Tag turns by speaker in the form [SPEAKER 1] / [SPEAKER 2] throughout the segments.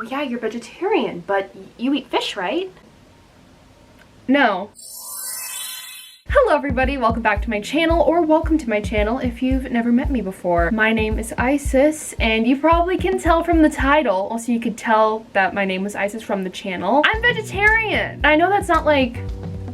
[SPEAKER 1] oh yeah, you're vegetarian, but you eat fish, right?
[SPEAKER 2] No. Hello everybody, welcome back to my channel, or welcome to my channel if you've never met me before. My name is Isis, and you probably can tell from the title, also you could tell that my name was Isis from the channel. I'm vegetarian! I know that's not like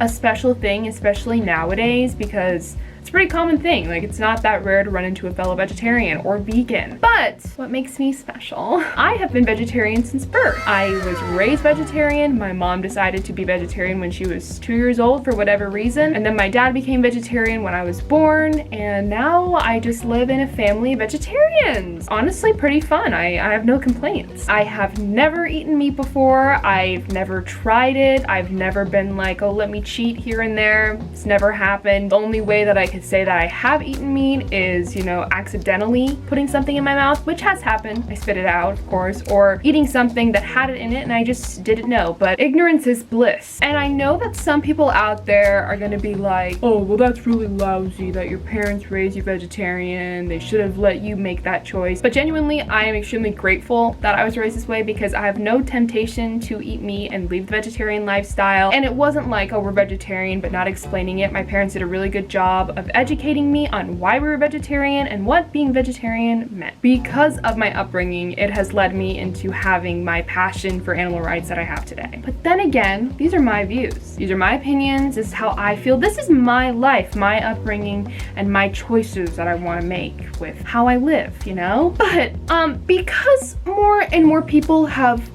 [SPEAKER 2] a special thing, especially nowadays, because it's a pretty common thing. Like, it's not that rare to run into a fellow vegetarian or vegan. But what makes me special? I have been vegetarian since birth. I was raised vegetarian. My mom decided to be vegetarian when she was 2 years old for whatever reason. And then my dad became vegetarian when I was born. And now I just live in a family of vegetarians. Honestly, pretty fun. I have no complaints. I have never eaten meat before. I've never tried it. I've never been like, oh, let me cheat here and there. It's never happened. The only way that I can say that I have eaten meat is, you know, accidentally putting something in my mouth, which has happened. I spit it out, of course, or eating something that had it in it and I just didn't know. But ignorance is bliss. And I know that some people out there are gonna be like, oh, well, that's really lousy that your parents raised you vegetarian. They should have let you make that choice. But genuinely, I am extremely grateful that I was raised this way because I have no temptation to eat meat and leave the vegetarian lifestyle. And it wasn't like, oh, we're vegetarian, but not explaining it. My parents did a really good job of educating me on why we were vegetarian and what being vegetarian meant. Because of my upbringing, it has led me into having my passion for animal rights that I have today. But then again, these are my views. These are my opinions. This is how I feel. This is my life, my upbringing, and my choices that I want to make with how I live, you know? But because more and more people have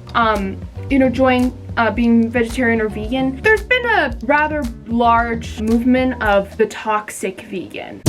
[SPEAKER 2] you know, joined being vegetarian or vegan, there's been a rather large movement of the toxic vegan.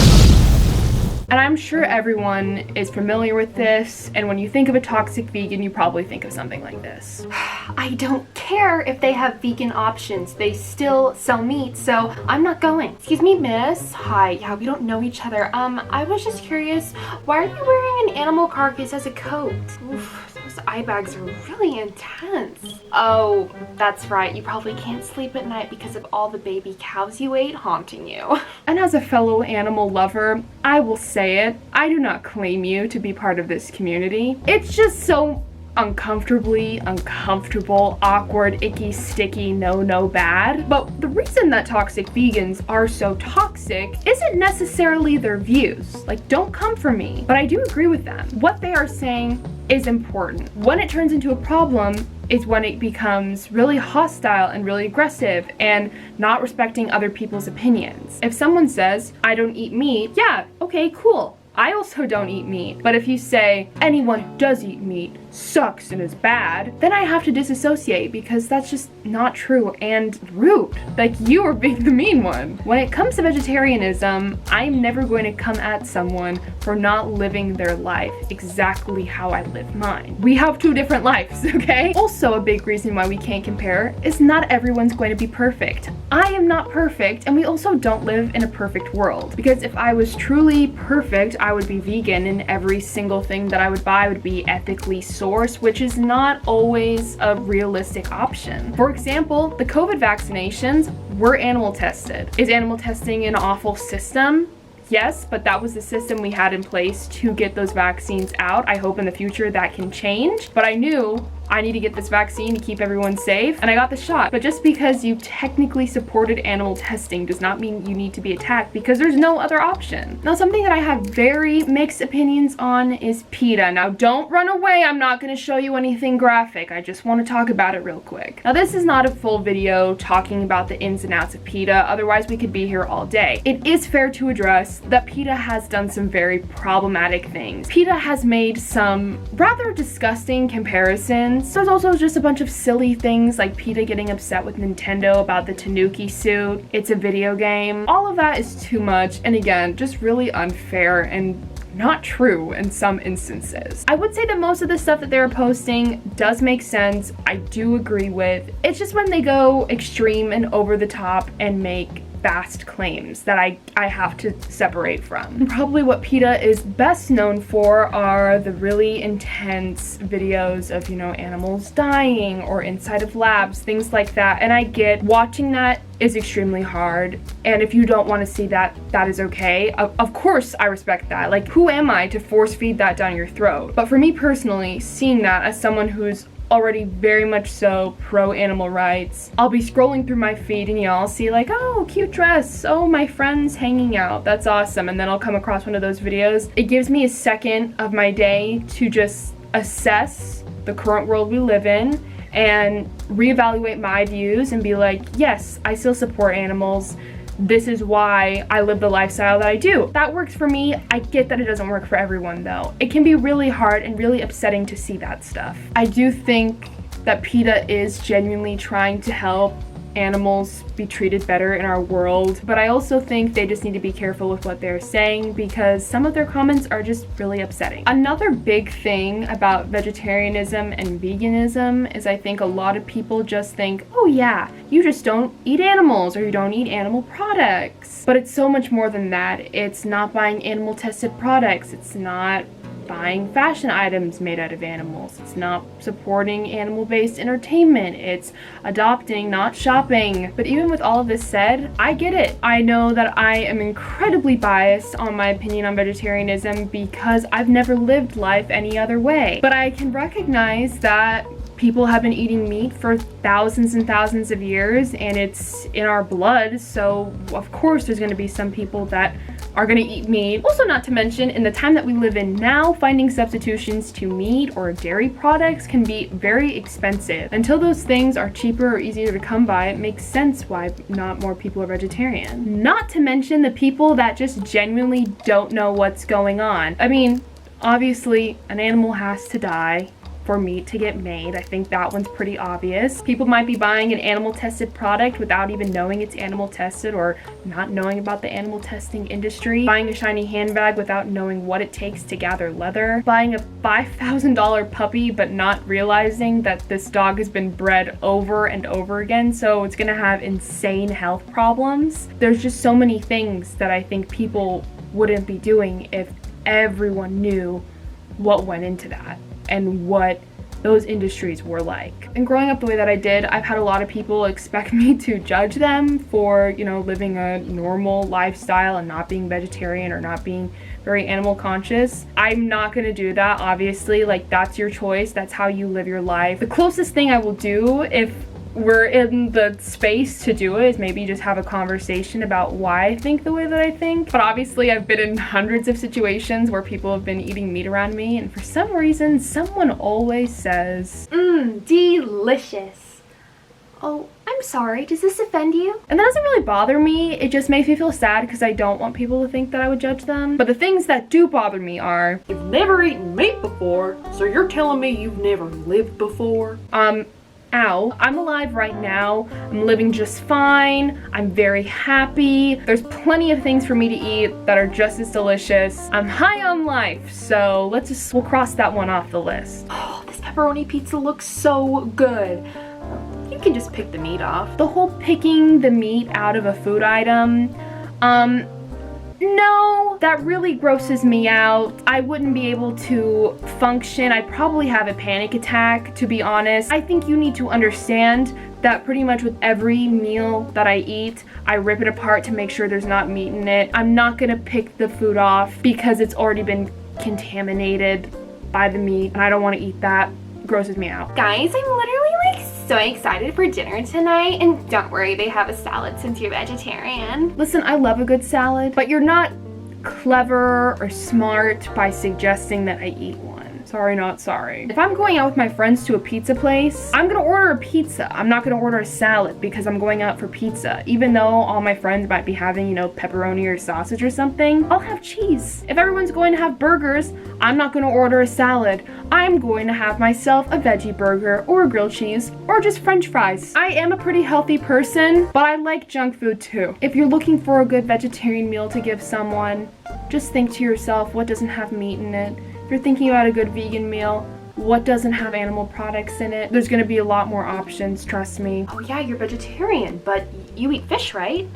[SPEAKER 2] And I'm sure everyone is familiar with this, and when you think of a toxic vegan, you probably think of something like this.
[SPEAKER 1] I don't care if they have vegan options. They still sell meat, so I'm not going. Excuse me, miss. Hi. Yeah, we don't know each other. I was just curious, why are you wearing an animal carcass as a coat? Oof, those eye bags are really intense. Oh, that's right. You probably can't sleep at night because of all the baby cows you ate haunting you.
[SPEAKER 2] And as a fellow animal lover, I will say it, I do not claim you to be part of this community. It's just so uncomfortably uncomfortable, awkward, icky, sticky, no bad. But the reason that toxic vegans are so toxic isn't necessarily their views. Like, don't come for me, but I do agree with them. What they are saying is important. When it turns into a problem is when it becomes really hostile and really aggressive and not respecting other people's opinions. If someone says, I don't eat meat, yeah, okay, cool. I also don't eat meat. But if you say, anyone who does eat meat sucks and is bad, then I have to disassociate because that's just not true and rude. Like, you are being the mean one. When it comes to vegetarianism, I'm never going to come at someone for not living their life exactly how I live mine. We have two different lives, okay? Also, a big reason why we can't compare is not everyone's going to be perfect. I am not perfect, and we also don't live in a perfect world. Because if I was truly perfect, I would be vegan and every single thing that I would buy would be ethically sourced, which is not always a realistic option. For example, the COVID vaccinations were animal tested. Is animal testing an awful system? Yes, but that was the system we had in place to get those vaccines out. I hope in the future that can change. But I knew I need to get this vaccine to keep everyone safe, and I got the shot. But just because you technically supported animal testing does not mean you need to be attacked, because there's no other option. Now, something that I have very mixed opinions on is PETA. Now, don't run away. I'm not going to show you anything graphic. I just want to talk about it real quick. Now, this is not a full video talking about the ins and outs of PETA, otherwise we could be here all day. It is fair to address that PETA has done some very problematic things. PETA has made some rather disgusting comparisons. There's also just a bunch of silly things like PETA getting upset with Nintendo about the Tanuki suit. It's a video game. All of that is too much, and again, just really unfair and not true in some instances. I would say that most of the stuff that they're posting does make sense. I do agree with. It's just when they go extreme and over the top and make vast claims that I have to separate from. And probably what PETA is best known for are the really intense videos of, you know, animals dying or inside of labs, things like that. And I get watching that is extremely hard, and if you don't want to see that, that is okay. Of course I respect that. Like, who am I to force feed that down your throat? But for me personally, seeing that as someone who's already very much so pro animal rights. I'll be scrolling through my feed and I'll see like, oh, cute dress, oh, my friend's hanging out, that's awesome, and then I'll come across one of those videos. It gives me a second of my day to just assess the current world we live in and reevaluate my views and be like, yes, I still support animals. This is why I live the lifestyle that I do. That works for me. I get that it doesn't work for everyone though. It can be really hard and really upsetting to see that stuff. I do think that PETA is genuinely trying to help animals be treated better in our world, but I also think they just need to be careful with what they're saying because some of their comments are just really upsetting. Another big thing about vegetarianism and veganism is I think a lot of people just think, oh yeah, you just don't eat animals or you don't eat animal products. But it's so much more than that. It's not buying animal tested products. It's not buying fashion items made out of animals. It's not supporting animal-based entertainment. It's adopting, not shopping. But even with all of this said, I get it. I know that I am incredibly biased on my opinion on vegetarianism because I've never lived life any other way. But I can recognize that people have been eating meat for thousands and thousands of years and it's in our blood, so of course there's going to be some people that are going to eat meat. Also, not to mention, in the time that we live in now, finding substitutions to meat or dairy products can be very expensive. Until those things are cheaper or easier to come by, it makes sense why not more people are vegetarian. Not to mention the people that just genuinely don't know what's going on. I mean, obviously an animal has to die for meat to get made. I think that one's pretty obvious. People might be buying an animal tested product without even knowing it's animal tested or not knowing about the animal testing industry. Buying a shiny handbag without knowing what it takes to gather leather. Buying a $5,000 puppy but not realizing that this dog has been bred over and over again, so it's gonna have insane health problems. There's just so many things that I think people wouldn't be doing if everyone knew what went into that and what those industries were like. And growing up the way that I did, I've had a lot of people expect me to judge them for, you know, living a normal lifestyle and not being vegetarian or not being very animal conscious. I'm not gonna do that, obviously. Like, that's your choice, that's how you live your life. The closest thing I will do if we're in the space to do it is maybe just have a conversation about why I think the way that I think. But obviously I've been in hundreds of situations where people have been eating meat around me and for some reason someone always says,
[SPEAKER 1] delicious. Oh, I'm sorry, does this offend you?
[SPEAKER 2] And that doesn't really bother me, it just makes me feel sad because I don't want people to think that I would judge them. But the things that do bother me are,
[SPEAKER 3] you've never eaten meat before, so you're telling me you've never lived before?
[SPEAKER 2] ow, I'm alive right now, I'm living just fine, I'm very happy, there's plenty of things for me to eat that are just as delicious, I'm high on life, so we'll cross that one off the list.
[SPEAKER 1] Oh, this pepperoni pizza looks so good. You can just pick the meat off.
[SPEAKER 2] The whole picking the meat out of a food item, no, that really grosses me out. I wouldn't be able to function. I'd probably have a panic attack, to be honest. I think you need to understand that pretty much with every meal that I eat, I rip it apart to make sure there's not meat in it. I'm not gonna pick the food off because it's already been contaminated by the meat and I don't want to eat that. It grosses me out.
[SPEAKER 1] Guys, I'm literally like so excited for dinner tonight, and don't worry, they have a salad since you're vegetarian.
[SPEAKER 2] Listen, I love a good salad, but you're not clever or smart by suggesting that I eat one. Sorry, not sorry. If I'm going out with my friends to a pizza place, I'm gonna order a pizza. I'm not gonna order a salad because I'm going out for pizza. Even though all my friends might be having, you know, pepperoni or sausage or something, I'll have cheese. If everyone's going to have burgers, I'm not gonna order a salad. I'm going to have myself a veggie burger or a grilled cheese or just french fries. I am a pretty healthy person, but I like junk food too. If you're looking for a good vegetarian meal to give someone, just think to yourself, what doesn't have meat in it? If you're thinking about a good vegan meal, what doesn't have animal products in it? There's gonna be a lot more options, trust me.
[SPEAKER 1] Oh yeah, you're vegetarian, but you eat fish, right?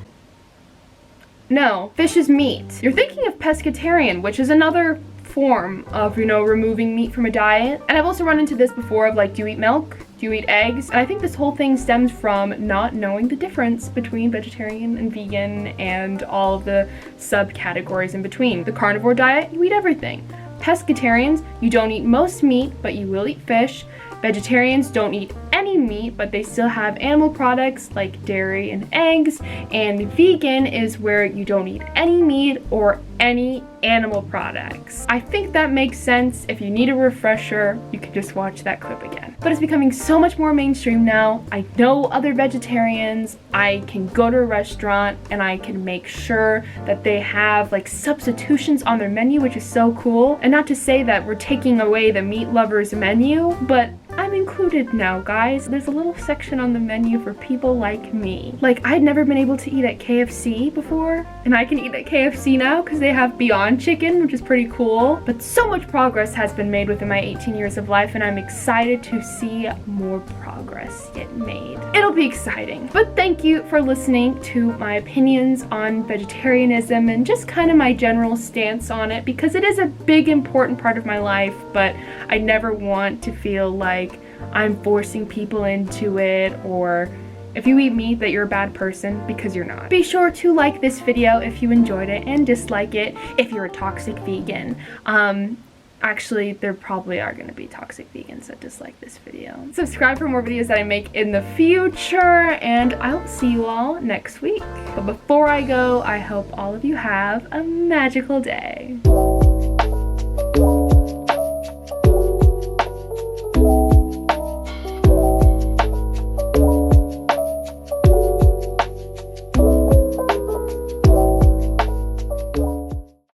[SPEAKER 2] No, fish is meat. You're thinking of pescatarian, which is another form of, you know, removing meat from a diet. And I've also run into this before of like, do you eat milk? Do you eat eggs? And I think this whole thing stems from not knowing the difference between vegetarian and vegan and all of the subcategories in between. The carnivore diet, you eat everything. Pescatarians, you don't eat most meat, but you will eat fish. Vegetarians don't eat any meat, but they still have animal products like dairy and eggs, and vegan is where you don't eat any meat or any animal products. I think that makes sense. If you need a refresher, you can just watch that clip again. But it's becoming so much more mainstream now. I know other vegetarians. I can go to a restaurant and I can make sure that they have like substitutions on their menu, which is so cool. And not to say that we're taking away the meat lovers menu, but I'm included now, guys. There's a little section on the menu for people like me. Like, I'd never been able to eat at KFC before, and I can eat at KFC now because they have Beyond Chicken, which is pretty cool. But so much progress has been made within my 18 years of life, and I'm excited to see more progress get made. It'll be exciting. But thank you for listening to my opinions on vegetarianism and just kind of my general stance on it, because it is a big, important part of my life, but I never want to feel like I'm forcing people into it, or if you eat meat that you're a bad person, because you're not. Be sure to like this video if you enjoyed it, and dislike it if you're a toxic vegan. Actually, there probably are going to be toxic vegans that dislike this video. Subscribe for more videos that I make in the future, and I'll see you all next week. But before I go, I hope all of you have a magical day.